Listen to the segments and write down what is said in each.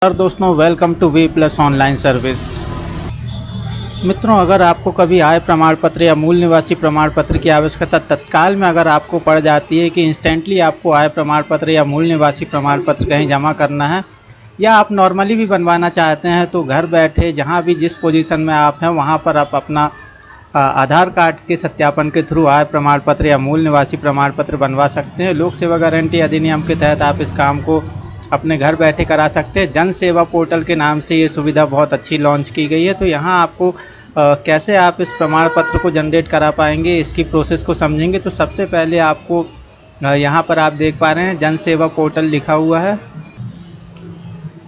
और दोस्तों welcome to V plus online service. मित्रों, अगर आपको कभी आय प्रमाण पत्र या मूल निवासी प्रमाण पत्र की आवश्यकता तत्काल में अगर आपको पड़ जाती है कि इंस्टेंटली आपको आय प्रमाण पत्र या मूल निवासी प्रमाण पत्र कहीं जमा करना है या आप नॉर्मली भी बनवाना चाहते हैं, तो घर बैठे जहां भी जिस पोजीशन में आप हैं वहां पर आप अपना आधार कार्ड के सत्यापन के थ्रू आय प्रमाण पत्र या मूल निवासी प्रमाण पत्र बनवा सकते हैं। लोक सेवा गारंटी अधिनियम के तहत आप इस काम को अपने घर बैठे करा सकते हैं। जन सेवा पोर्टल के नाम से ये सुविधा बहुत अच्छी लॉन्च की गई है। तो यहाँ आपको कैसे आप इस प्रमाण पत्र को जनरेट करा पाएंगे, इसकी प्रोसेस को समझेंगे। तो सबसे पहले आपको यहाँ पर आप देख पा रहे हैं जन सेवा पोर्टल लिखा हुआ है।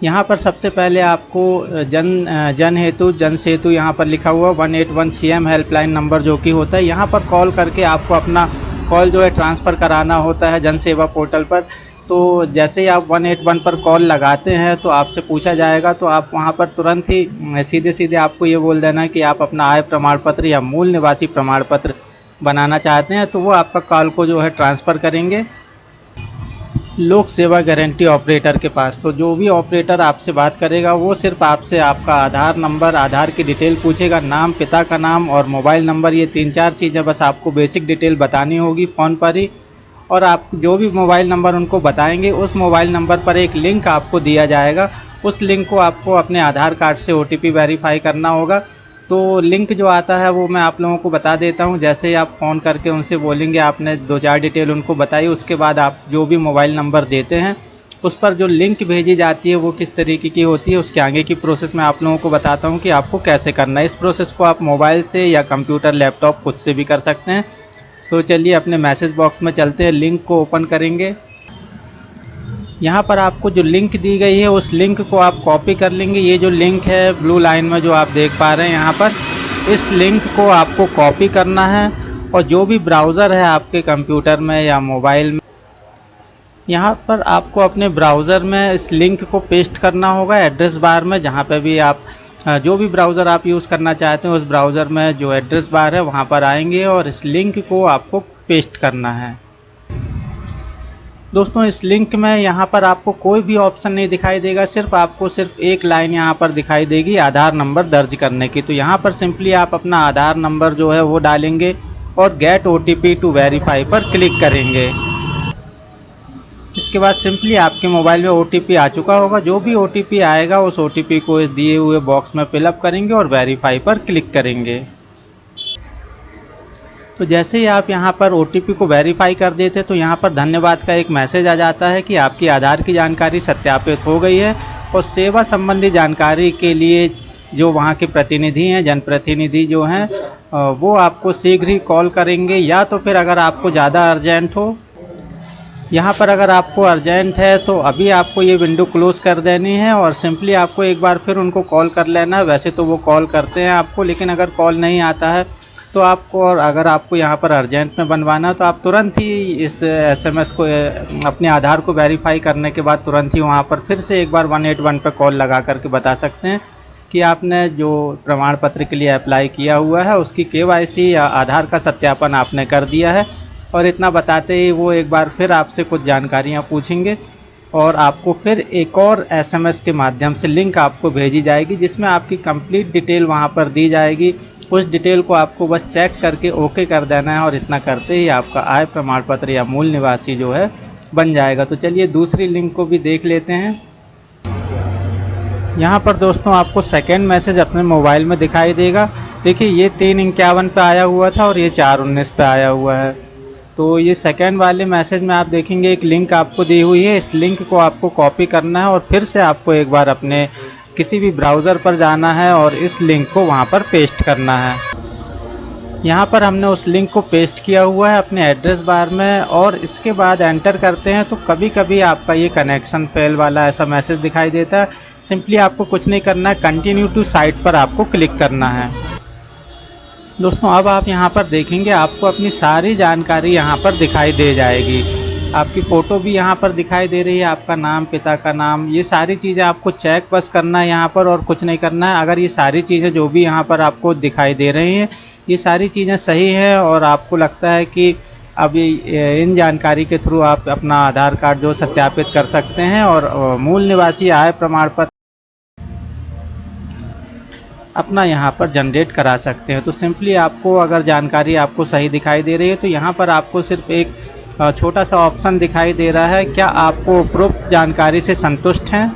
यहाँ पर सबसे पहले आपको जन हेतु जन सेतु यहाँ पर लिखा हुआ 181 CM हेल्पलाइन नंबर जो कि होता है, यहाँ पर कॉल करके आपको अपना कॉल जो है ट्रांसफ़र कराना होता है जन सेवा पोर्टल पर। तो जैसे ही आप 181 पर कॉल लगाते हैं तो आपसे पूछा जाएगा, तो आप वहां पर तुरंत ही सीधे आपको ये बोल देना कि आप अपना आय प्रमाण पत्र या मूल निवासी प्रमाण पत्र बनाना चाहते हैं। तो वो आपका कॉल को जो है ट्रांसफ़र करेंगे लोक सेवा गारंटी ऑपरेटर के पास। तो जो भी ऑपरेटर आपसे बात करेगा वो सिर्फ आपसे आपका आधार नंबर, आधार की डिटेल पूछेगा, नाम, पिता का नाम और मोबाइल नंबर। ये 3-4 चीज़ें बस आपको बेसिक डिटेल बतानी होगी फ़ोन पर ही। और आप जो भी मोबाइल नंबर उनको बताएंगे उस मोबाइल नंबर पर एक लिंक आपको दिया जाएगा। उस लिंक को आपको अपने आधार कार्ड से OTP वेरीफाई करना होगा। तो लिंक जो आता है वो मैं आप लोगों को बता देता हूं। जैसे ही आप फ़ोन करके उनसे बोलेंगे, आपने 2-4 डिटेल उनको बताई, उसके बाद आप जो भी मोबाइल नंबर देते हैं उस पर जो लिंक भेजी जाती है वो किस तरीके की होती है, उसके आगे की प्रोसेस मैं आप लोगों को बताता हूँ कि आपको कैसे करना है। इस प्रोसेस को आप मोबाइल से या कंप्यूटर, लैपटॉप खुद से भी कर सकते हैं। तो चलिए अपने मैसेज बॉक्स में चलते हैं, लिंक को ओपन करेंगे। यहाँ पर आपको जो लिंक दी गई है उस लिंक को आप कॉपी कर लेंगे। ये जो लिंक है ब्लू लाइन में जो आप देख पा रहे हैं यहाँ पर, इस लिंक को आपको कॉपी करना है और जो भी ब्राउज़र है आपके कंप्यूटर में या मोबाइल में, यहाँ पर आपको अपने ब्राउज़र में इस लिंक को पेस्ट करना होगा एड्रेस बार में। जहाँ पे भी आप जो भी ब्राउज़र आप यूज़ करना चाहते हैं उस ब्राउज़र में जो एड्रेस बार है वहाँ पर आएंगे और इस लिंक को आपको पेस्ट करना है। दोस्तों, इस लिंक में यहाँ पर आपको कोई भी ऑप्शन नहीं दिखाई देगा, सिर्फ एक लाइन यहाँ पर दिखाई देगी आधार नंबर दर्ज करने की। तो यहाँ पर सिंपली आप अपना आधार नंबर जो है वो डालेंगे और गेट OTP टू वेरीफाई पर क्लिक करेंगे। इसके बाद सिंपली आपके मोबाइल में OTP आ चुका होगा। जो भी OTP आएगा उस OTP को इस दिए हुए बॉक्स में फिलअप करेंगे और वेरीफाई पर क्लिक करेंगे। तो जैसे ही आप यहाँ पर OTP को वेरीफाई कर देते तो यहाँ पर धन्यवाद का एक मैसेज आ जाता है कि आपकी आधार की जानकारी सत्यापित हो गई है। और सेवा संबंधी जानकारी के लिए जो वहाँ के प्रतिनिधि हैं, जनप्रतिनिधि जो हैं, वो आपको शीघ्र ही कॉल करेंगे। या तो फिर अगर आपको ज़्यादा अर्जेंट हो, यहाँ पर अगर आपको अर्जेंट है तो अभी आपको ये विंडो क्लोज़ कर देनी है और सिंपली आपको एक बार फिर उनको कॉल कर लेना है। वैसे तो वो कॉल करते हैं आपको, लेकिन अगर कॉल नहीं आता है तो आपको, और अगर आपको यहाँ पर अर्जेंट में बनवाना है तो आप तुरंत ही इस SMS को अपने आधार को वेरीफाई करने के बाद तुरंत ही वहाँ पर फिर से एक बार 181 पर कॉल लगा करके बता सकते हैं कि आपने जो प्रमाण पत्र के लिए अप्लाई किया हुआ है उसकी KYC या आधार का सत्यापन आपने कर दिया है। और इतना बताते ही वो एक बार फिर आपसे कुछ जानकारियाँ पूछेंगे और आपको फिर एक और SMS के माध्यम से लिंक आपको भेजी जाएगी जिसमें आपकी कंप्लीट डिटेल वहाँ पर दी जाएगी। उस डिटेल को आपको बस चेक करके ओके कर देना है और इतना करते ही आपका आय प्रमाण पत्र या मूल निवासी जो है बन जाएगा। तो चलिए दूसरी लिंक को भी देख लेते हैं। यहाँ पर दोस्तों आपको सेकंड मैसेज अपने मोबाइल में दिखाई देगा। देखिए, ये 351 पे आया हुआ था और ये 419 पे आया हुआ है। तो ये सेकंड वाले मैसेज में आप देखेंगे एक लिंक आपको दी हुई है। इस लिंक को आपको कॉपी करना है और फिर से आपको एक बार अपने किसी भी ब्राउज़र पर जाना है और इस लिंक को वहाँ पर पेस्ट करना है। यहाँ पर हमने उस लिंक को पेस्ट किया हुआ है अपने एड्रेस बार में और इसके बाद एंटर करते हैं तो कभी कभी आपका ये कनेक्शन फेल वाला ऐसा मैसेज दिखाई देता है। सिंपली आपको कुछ नहीं करना है, कंटिन्यू टू साइट पर आपको क्लिक करना है। दोस्तों, अब आप यहाँ पर देखेंगे आपको अपनी सारी जानकारी यहाँ पर दिखाई दे जाएगी। आपकी फ़ोटो भी यहाँ पर दिखाई दे रही है, आपका नाम, पिता का नाम, ये सारी चीज़ें आपको चेक बस करना है यहाँ पर और कुछ नहीं करना है। अगर ये सारी चीज़ें जो भी यहाँ पर आपको दिखाई दे रही हैं ये सारी चीज़ें सही हैं और आपको लगता है कि अब इन जानकारी के थ्रू आप अपना आधार कार्ड जो सत्यापित कर सकते हैं और मूल निवासी आय प्रमाण पत्र अपना यहाँ पर जनरेट करा सकते हैं। तो सिंपली आपको अगर जानकारी आपको सही दिखाई दे रही है तो यहाँ पर आपको सिर्फ एक छोटा सा ऑप्शन दिखाई दे रहा है, क्या आपको उपरोक्त जानकारी से संतुष्ट हैं।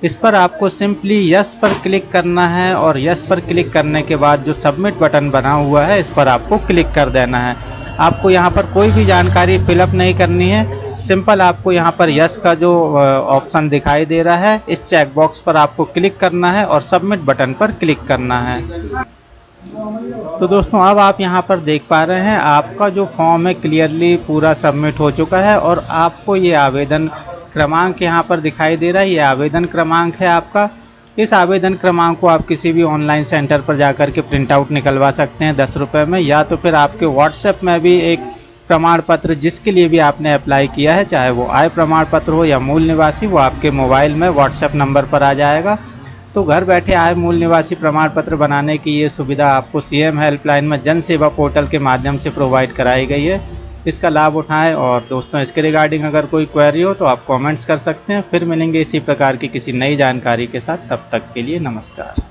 इस पर आपको सिंपली यस पर क्लिक करना है और यस पर क्लिक करने के बाद जो सबमिट बटन बना हुआ है इस पर आपको क्लिक कर देना है। आपको यहाँ पर कोई भी जानकारी फिलअप नहीं करनी है, सिंपल आपको यहाँ पर यस का जो ऑप्शन दिखाई दे रहा है इस चेक बॉक्स पर आपको क्लिक करना है और सबमिट बटन पर क्लिक करना है। तो दोस्तों अब आप यहाँ पर देख पा रहे हैं आपका जो फॉर्म है क्लियरली पूरा सबमिट हो चुका है और आपको ये आवेदन क्रमांक यहाँ पर दिखाई दे रहा है, ये आवेदन क्रमांक है आपका। इस आवेदन क्रमांक को आप किसी भी ऑनलाइन सेंटर पर जाकर के प्रिंट आउट निकलवा सकते हैं 10 रुपये में, या तो फिर आपके व्हाट्सएप में भी एक प्रमाण पत्र जिसके लिए भी आपने अप्लाई किया है, चाहे वो आय प्रमाण पत्र हो या मूल निवासी, वो आपके मोबाइल में व्हाट्सएप नंबर पर आ जाएगा। तो घर बैठे आय मूल निवासी प्रमाण पत्र बनाने की ये सुविधा आपको सीएम हेल्पलाइन में जन सेवा पोर्टल के माध्यम से प्रोवाइड कराई गई है। इसका लाभ उठाएं। और दोस्तों इसके रिगार्डिंग अगर कोई क्वेरी हो तो आप कमेंट्स कर सकते हैं। फिर मिलेंगे इसी प्रकार की किसी नई जानकारी के साथ, तब तक के लिए नमस्कार।